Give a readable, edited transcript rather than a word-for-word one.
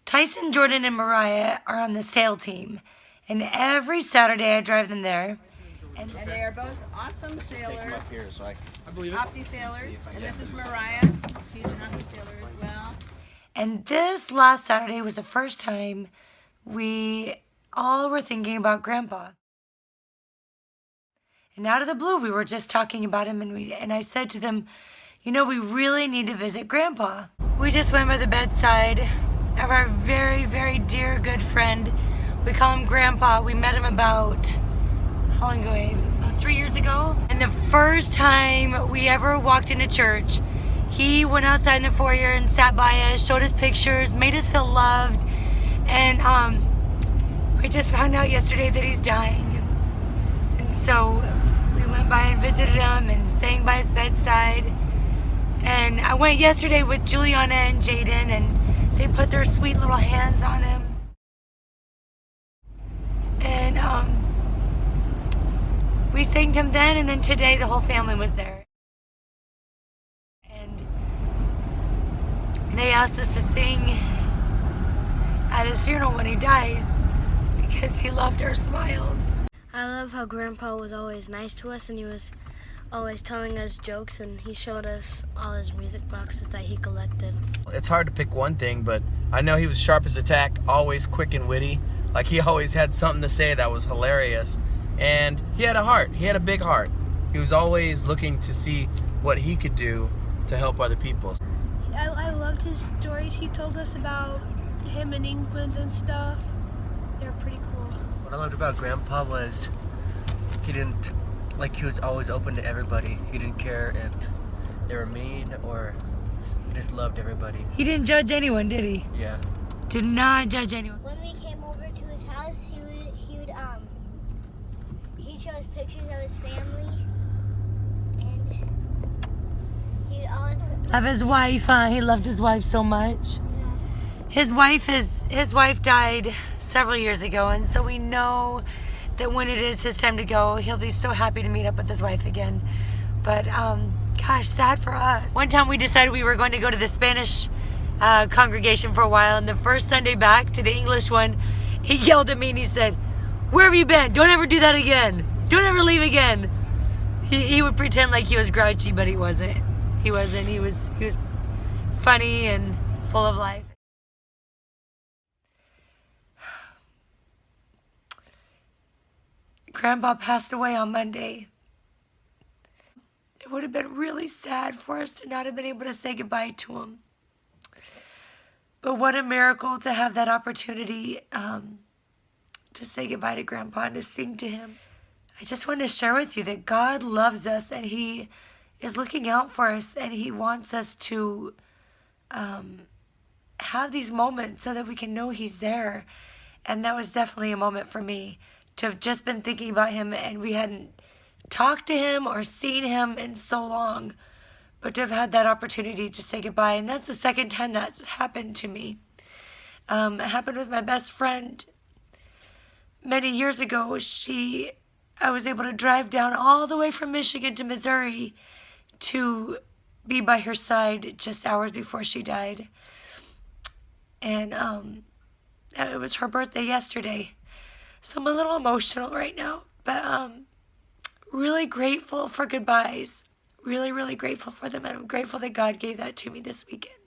Tyson, Jordan, and Mariah are on the sail team, and every Saturday I drive them there. And they are both awesome sailors, Here, so I believe Opti sailors, and this is Mariah. She's an Opti sailor as well. And this last Saturday was the first time we all were thinking about Grandpa. And out of the blue, we were just talking about him, and I said to them, you know, we really need to visit Grandpa. We just went by the bedside of our very, very dear good friend. We call him Grandpa. We met him about, how long ago? 3 years ago. And the first time we ever walked into church, he went outside in the foyer and sat by us, showed us pictures, made us feel loved. And we just found out yesterday that he's dying. And so we went by and visited him and sang by his bedside. And I went yesterday with Juliana and Jaden, and they put their sweet little hands on him. And we sang to him then, and then today the whole family was there. And they asked us to sing at his funeral when he dies because he loved our smiles. I love how Grandpa was always nice to us, and he was always telling us jokes, and he showed us all his music boxes that he collected. It's hard to pick one thing, but I know he was sharp as a tack, always quick and witty. Like, he always had something to say that was hilarious. And he had a heart. He had a big heart. He was always looking to see what he could do to help other people. I loved his stories he told us about him in England and stuff. They were pretty cool. What I loved about Grandpa was he was always open to everybody. He didn't care if they were mean, or he just loved everybody. He didn't judge anyone, did he? Yeah. Did not judge anyone. When we came over to his house, he'd show us pictures of his family, and he'd always Of his wife, huh? He loved his wife so much. His wife died several years ago, and so we know that when it is his time to go, he'll be so happy to meet up with his wife again. But gosh, sad for us. One time we decided we were going to go to the Spanish congregation for a while, and the first Sunday back to the English one, he yelled at me and he said, "Where have you been? Don't ever do that again. Don't ever leave again." He would pretend like he was grouchy, but he wasn't. He wasn't. He was funny and full of life. Grandpa passed away on Monday. It would have been really sad for us to not have been able to say goodbye to him. But what a miracle to have that opportunity to say goodbye to Grandpa and to sing to him. I just want to share with you that God loves us, and He is looking out for us, and He wants us to have these moments so that we can know He's there. And that was definitely a moment for me, to have just been thinking about Him, and we hadn't talked to Him or seen Him in so long, but to have had that opportunity to say goodbye. And that's the second time that's happened to me. It happened with my best friend many years ago. I was able to drive down all the way from Michigan to Missouri to be by her side just hours before she died. And it was her birthday yesterday. So I'm a little emotional right now, but really grateful for goodbyes. Really, really grateful for them. And I'm grateful that God gave that to me this weekend.